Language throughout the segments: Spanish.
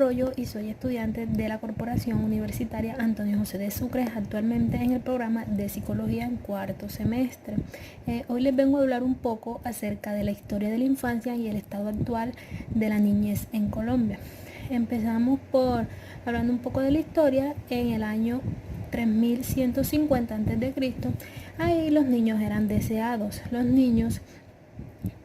Arroyo y soy estudiante de la Corporación Universitaria Antonio José de Sucre, actualmente en el programa de Psicología en cuarto semestre. Hoy les vengo a hablar un poco acerca de la historia de la infancia y el estado actual de la niñez en Colombia. Empezamos por hablando un poco de la historia. En el año 3150 a.C., ahí los niños eran deseados. Los niños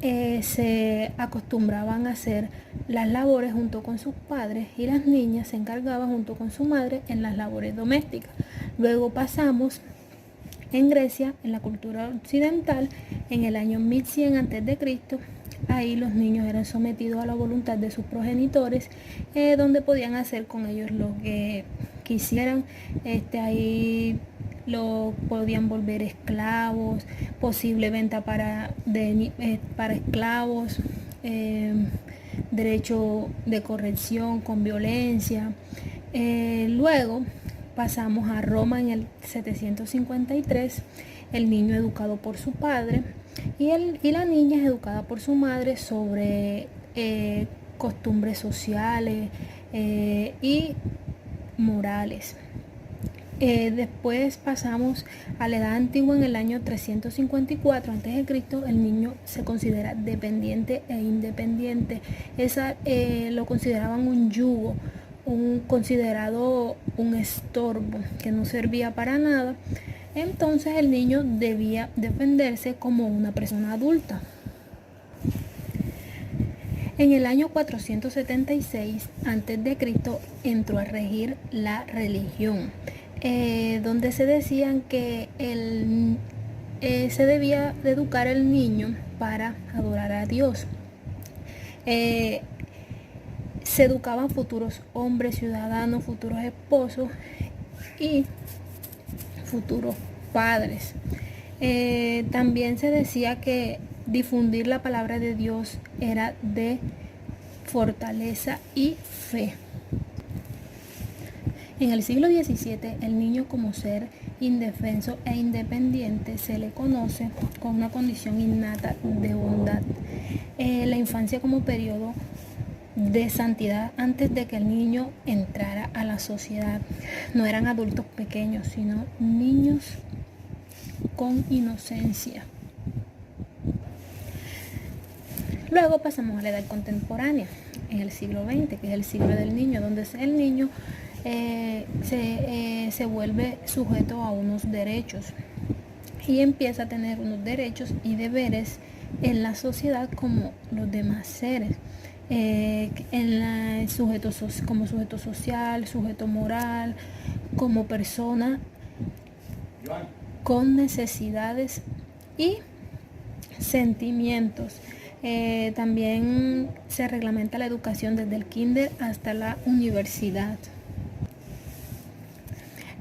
se acostumbraban a hacer las labores junto con sus padres y las niñas se encargaban junto con su madre en las labores domésticas. Luego pasamos en Grecia, en la cultura occidental, en el año 1100 a.C., ahí los niños eran sometidos a la voluntad de sus progenitores, donde podían hacer con ellos lo que quisieran. Ahí lo podían volver esclavos, posible venta para esclavos, derecho de corrección con violencia. Luego pasamos a Roma en el 753, el niño educado por su padre y la niña es educada por su madre sobre costumbres sociales y morales. Después pasamos a la edad antigua. En el año 354 a.C., el niño se considera dependiente e independiente. Lo consideraban un yugo, considerado un estorbo que no servía para nada. Entonces el niño debía defenderse como una persona adulta. En el año 476 a.C. entró a regir la religión, donde se decían que se debía de educar al niño para adorar a Dios. Se educaban futuros hombres, ciudadanos, futuros esposos y futuros padres. También se decía que difundir la palabra de Dios era de fortaleza y fe. En el siglo XVII, el niño como ser indefenso e independiente se le conoce con una condición innata de bondad. La infancia como periodo de santidad antes de que el niño entrara a la sociedad. No eran adultos pequeños, sino niños con inocencia. Luego pasamos a la edad contemporánea, en el siglo XX, que es el siglo del niño, donde el niño se vuelve sujeto a unos derechos y empieza a tener unos derechos y deberes en la sociedad como los demás seres. Como sujeto social, sujeto moral, como persona con necesidades y sentimientos. También se reglamenta la educación desde el kinder hasta la universidad.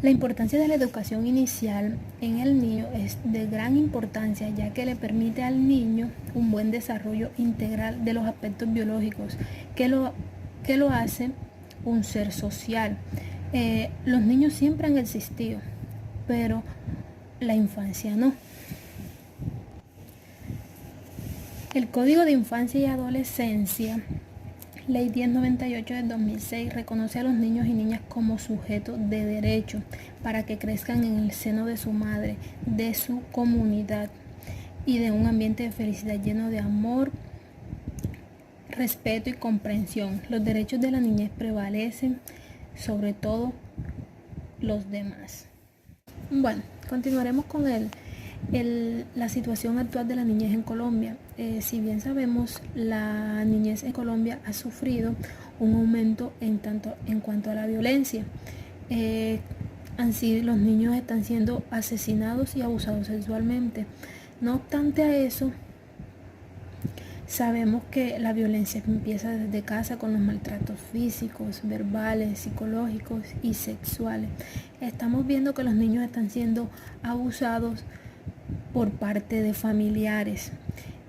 La importancia de la educación inicial en el niño es de gran importancia, ya que le permite al niño un buen desarrollo integral de los aspectos biológicos que lo hace un ser social. Los niños siempre han existido, pero la infancia no. El Código de Infancia y Adolescencia, Ley 1098 del 2006, reconoce a los niños y niñas como sujetos de derecho para que crezcan en el seno de su madre, de su comunidad y de un ambiente de felicidad lleno de amor, respeto y comprensión. Los derechos de la niñez prevalecen sobre todo los demás. Bueno, continuaremos con la situación actual de la niñez en Colombia. Si bien sabemos, la niñez en Colombia ha sufrido un aumento en cuanto a la violencia. Así los niños están siendo asesinados y abusados sexualmente. No obstante a eso, sabemos que la violencia empieza desde casa con los maltratos físicos, verbales, psicológicos y sexuales. Estamos viendo que los niños están siendo abusados por parte de familiares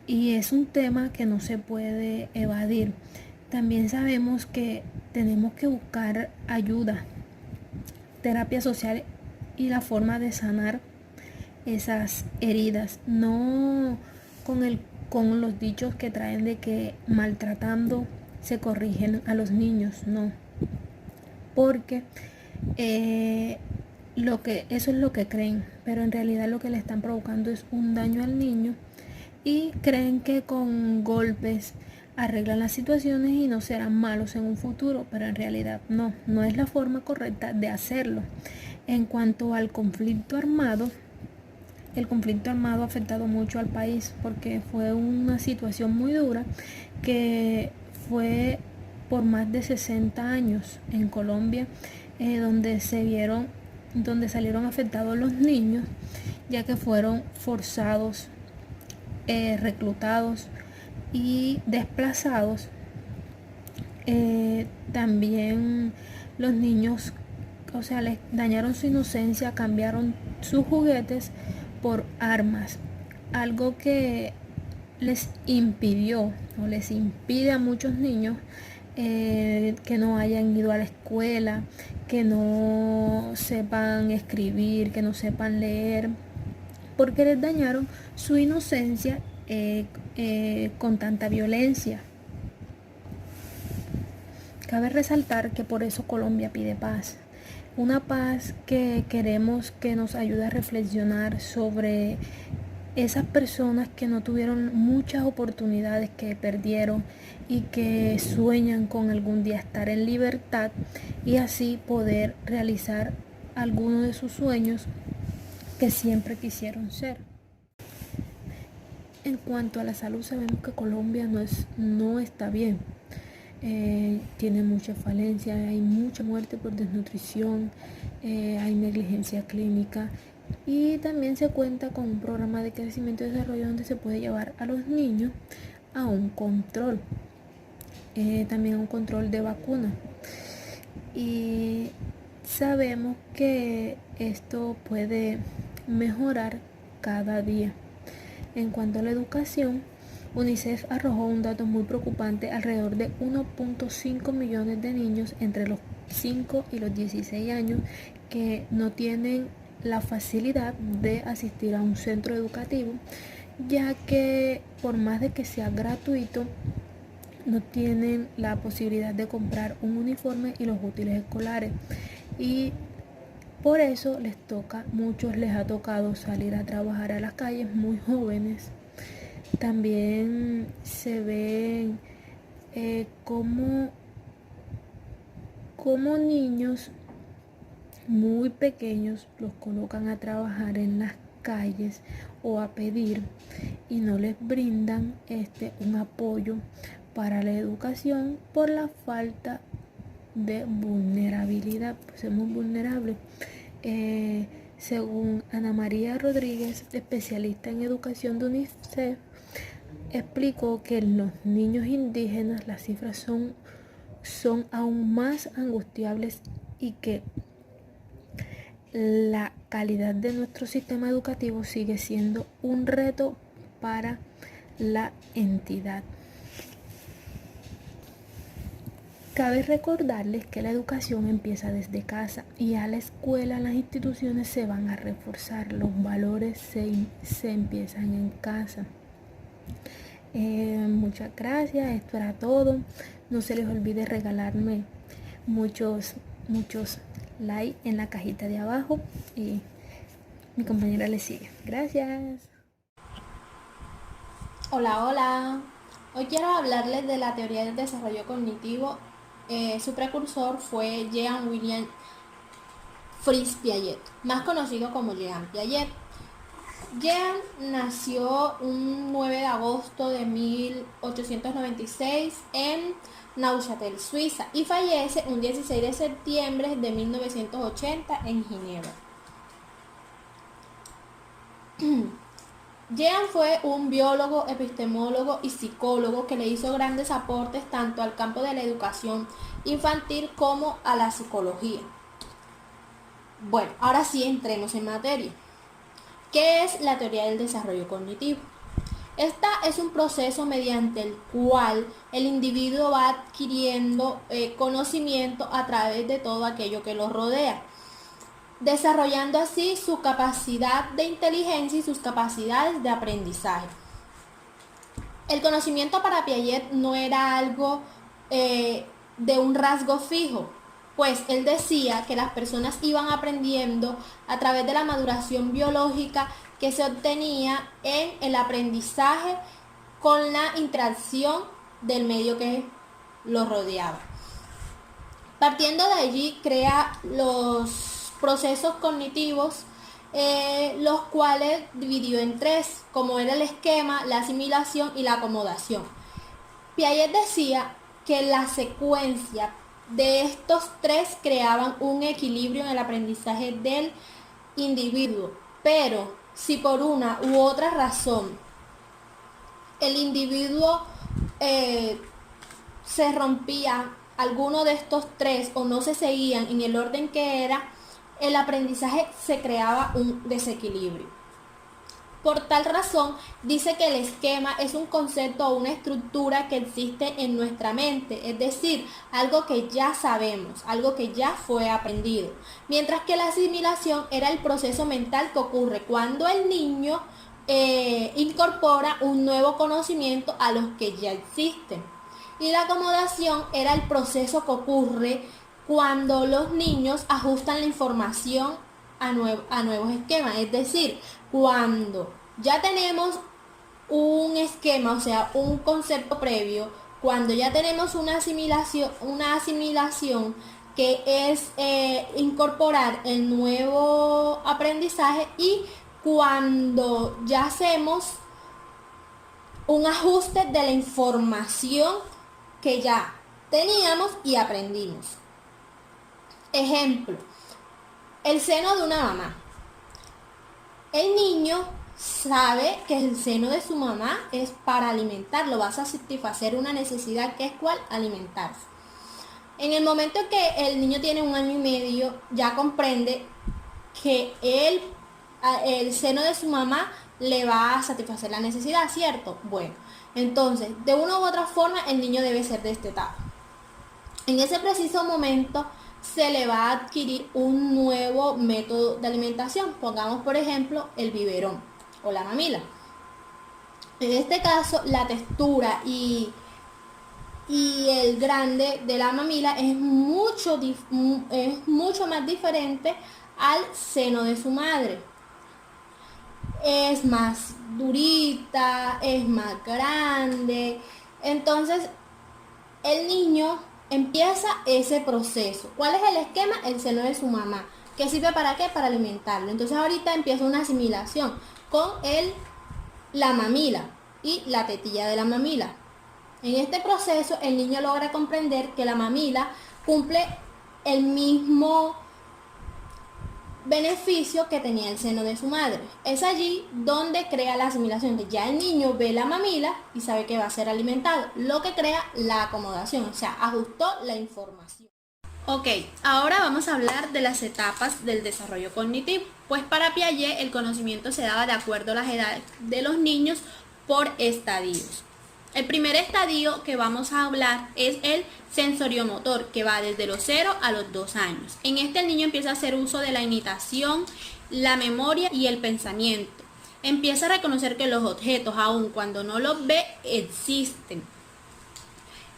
y es un tema que no se puede evadir. También sabemos que tenemos que buscar ayuda, terapia social y la forma de sanar esas heridas, no con los dichos que traen de que maltratando se corrigen a los niños, no. porque eso es lo que creen, pero en realidad lo que le están provocando es un daño al niño y creen que con golpes arreglan las situaciones y no serán malos en un futuro, pero en realidad no es la forma correcta de hacerlo. En cuanto al conflicto armado, el conflicto armado ha afectado mucho al país porque fue una situación muy dura que fue por más de 60 años en Colombia, donde salieron afectados los niños, ya que fueron forzados, reclutados y desplazados. También los niños, o sea, les dañaron su inocencia, cambiaron sus juguetes por armas, algo que les impidió o les impide a muchos niños que no hayan ido a la escuela, que no sepan escribir, que no sepan leer, porque les dañaron su inocencia con tanta violencia. Cabe resaltar que por eso Colombia pide paz. Una paz que queremos que nos ayude a reflexionar sobre esas personas que no tuvieron muchas oportunidades, que perdieron y que sueñan con algún día estar en libertad y así poder realizar algunos de sus sueños que siempre quisieron ser. En cuanto a la salud, sabemos que Colombia no está bien. Tiene mucha falencia, hay mucha muerte por desnutrición, hay negligencia clínica y también se cuenta con un programa de crecimiento y desarrollo donde se puede llevar a los niños a un control, también a un control de vacuna. Y sabemos que esto puede mejorar cada día. En cuanto a la educación, UNICEF arrojó un dato muy preocupante: alrededor de 1.5 millones de niños entre los 5 y los 16 años que no tienen la facilidad de asistir a un centro educativo, ya que por más de que sea gratuito, no tienen la posibilidad de comprar un uniforme y los útiles escolares. Y por eso muchos les ha tocado salir a trabajar a las calles muy jóvenes. También se ven como niños muy pequeños los colocan a trabajar en las calles o a pedir y no les brindan un apoyo para la educación por la falta de vulnerabilidad. Pues somos vulnerables. Según Ana María Rodríguez, especialista en educación de UNICEF, explicó que en los niños indígenas las cifras son aún más angustiables y que la calidad de nuestro sistema educativo sigue siendo un reto para la entidad. Cabe recordarles que la educación empieza desde casa y a la escuela, las instituciones se van a reforzar, los valores se empiezan en casa. Muchas gracias, esto era todo. No se les olvide regalarme muchos likes en la cajita de abajo y mi compañera le sigue. Gracias. Hola. Hoy quiero hablarles de la teoría del desarrollo cognitivo. Su precursor fue Jean William Fritz Piaget, más conocido como Jean Piaget. Jean nació un 9 de agosto de 1896 en Neuchâtel, Suiza, y fallece un 16 de septiembre de 1980 en Ginebra. Jean fue un biólogo, epistemólogo y psicólogo que le hizo grandes aportes tanto al campo de la educación infantil como a la psicología. Bueno, ahora sí entremos en materia. ¿Qué es la teoría del desarrollo cognitivo? Esta es un proceso mediante el cual el individuo va adquiriendo conocimiento a través de todo aquello que lo rodea, desarrollando así su capacidad de inteligencia y sus capacidades de aprendizaje. El conocimiento para Piaget no era algo de un rasgo fijo, pues él decía que las personas iban aprendiendo a través de la maduración biológica que se obtenía en el aprendizaje con la interacción del medio que los rodeaba. Partiendo de allí, crea los procesos cognitivos, los cuales dividió en tres, como era el esquema, la asimilación y la acomodación. Piaget decía que la secuencia de estos tres creaban un equilibrio en el aprendizaje del individuo, pero si por una u otra razón el individuo se rompía alguno de estos tres o no se seguían en el orden que era, el aprendizaje se creaba un desequilibrio. Por tal razón, dice que el esquema es un concepto o una estructura que existe en nuestra mente, es decir, algo que ya sabemos, algo que ya fue aprendido. Mientras que la asimilación era el proceso mental que ocurre cuando el niño incorpora un nuevo conocimiento a los que ya existen. Y la acomodación era el proceso que ocurre cuando los niños ajustan la información a nuevos esquemas, es decir, cuando ya tenemos un esquema, o sea, un concepto previo, cuando ya tenemos una asimilación que es incorporar el nuevo aprendizaje, y cuando ya hacemos un ajuste de la información que ya teníamos y aprendimos. Ejemplo, el seno de una mamá. El niño sabe que el seno de su mamá es para alimentarlo, vas a satisfacer una necesidad que es ¿cuál? Alimentarse. En el momento que el niño tiene 1 año y medio, ya comprende que el seno de su mamá le va a satisfacer la necesidad, ¿cierto? Bueno, entonces, de una u otra forma, el niño debe ser destetado. En ese preciso momento, se le va a adquirir un nuevo método de alimentación. Pongamos, por ejemplo, el biberón o la mamila. En este caso, la textura y el grande de la mamila es mucho más diferente al seno de su madre. Es más durita, es más grande. Entonces, el niño empieza ese proceso. ¿Cuál es el esquema? El seno de su mamá. ¿Qué sirve para qué? Para alimentarlo. Entonces ahorita empieza una asimilación con la mamila y la tetilla de la mamila. En este proceso el niño logra comprender que la mamila cumple el mismo beneficio que tenía el seno de su madre. Es allí donde crea la asimilación, que ya el niño ve la mamila y sabe que va a ser alimentado, lo que crea la acomodación, o sea, ajustó la información. Ok, ahora vamos a hablar de las etapas del desarrollo cognitivo. Pues para Piaget el conocimiento se daba de acuerdo a las edades de los niños por estadios. El primer estadio que vamos a hablar es el sensoriomotor, que va desde los 0 a los 2 años. En este el niño empieza a hacer uso de la imitación, la memoria y el pensamiento. Empieza a reconocer que los objetos, aun cuando no los ve, existen.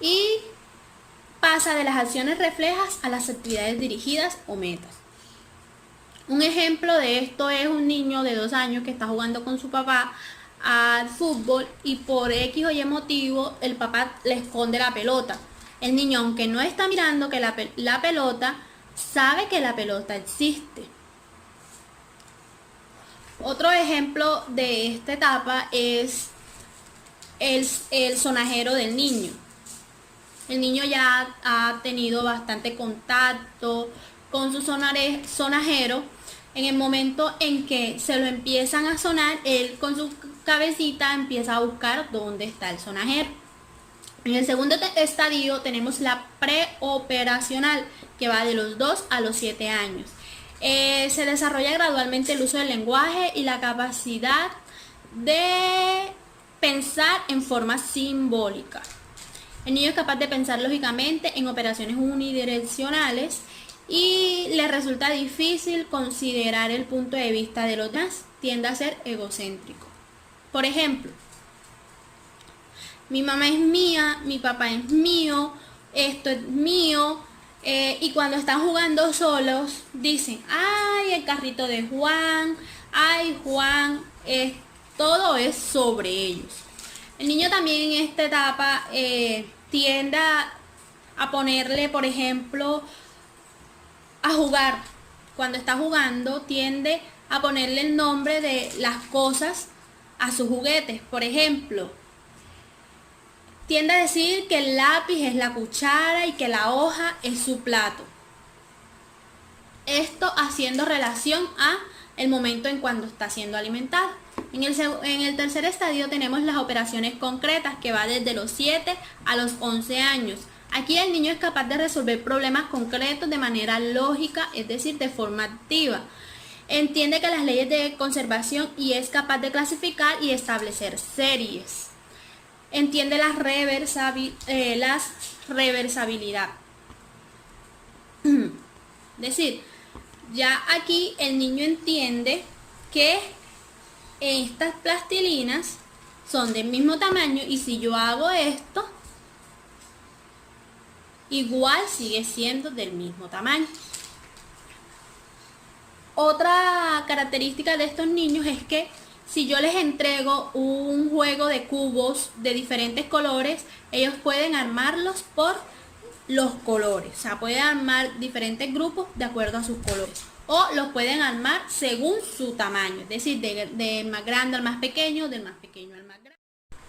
Y pasa de las acciones reflejas a las actividades dirigidas o metas. Un ejemplo de esto es un niño de 2 años que está jugando con su papá al fútbol y por X o Y motivo el papá le esconde la pelota. El niño, aunque no está mirando que la pelota, sabe que la pelota existe. Otro ejemplo de esta etapa es el sonajero del niño. El niño ya ha tenido bastante contacto con su sonajero. En el momento en que se lo empiezan a sonar, él con su cabecita empieza a buscar dónde está el sonajero. En el segundo estadio tenemos la preoperacional, que va de los 2 a los 7 años. Se desarrolla gradualmente el uso del lenguaje y la capacidad de pensar en forma simbólica. El niño es capaz de pensar lógicamente en operaciones unidireccionales y le resulta difícil considerar el punto de vista de los demás, tiende a ser egocéntrico. Por ejemplo, mi mamá es mía, mi papá es mío, esto es mío, Y cuando están jugando solos, dicen, ay, el carrito de Juan, ay, Juan, todo es sobre ellos. El niño también en esta etapa tiende a ponerle, por ejemplo, a jugar. Cuando está jugando, tiende a ponerle el nombre de las cosas a sus juguetes. Por ejemplo, tiende a decir que el lápiz es la cuchara y que la hoja es su plato. Esto haciendo relación a el momento en cuando está siendo alimentado. En el tercer estadio tenemos las operaciones concretas, que va desde los 7 a los 11 años. Aquí el niño es capaz de resolver problemas concretos de manera lógica, es decir, de forma activa. Entiende que las leyes de conservación y es capaz de clasificar y establecer series. Entiende la reversibilidad. Es decir, ya aquí el niño entiende que estas plastilinas son del mismo tamaño y si yo hago esto, igual sigue siendo del mismo tamaño. Otra característica de estos niños es que si yo les entrego un juego de cubos de diferentes colores, ellos pueden armarlos por los colores. O sea, pueden armar diferentes grupos de acuerdo a sus colores. O los pueden armar según su tamaño. Es decir, del más grande al más pequeño, del más pequeño al más grande.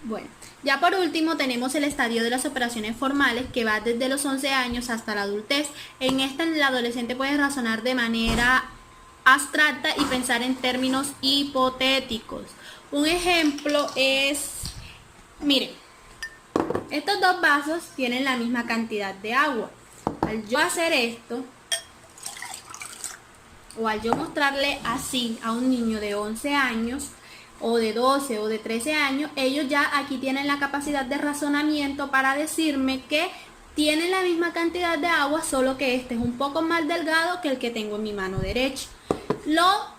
Bueno, ya por último tenemos el estadio de las operaciones formales, que va desde los 11 años hasta la adultez. En esta el adolescente puede razonar de manera abstracta y pensar en términos hipotéticos. Un ejemplo es, miren, estos dos vasos tienen la misma cantidad de agua. Al yo hacer esto, o al yo mostrarle así a un niño de 11 años, o de 12 o de 13 años, ellos ya aquí tienen la capacidad de razonamiento para decirme que tienen la misma cantidad de agua, solo que este es un poco más delgado que el que tengo en mi mano derecha. Lo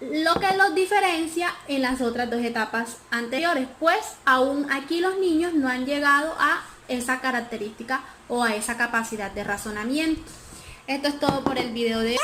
que los diferencia en las otras dos etapas anteriores, pues aún aquí los niños no han llegado a esa característica o a esa capacidad de razonamiento. Esto es todo por el video de hoy.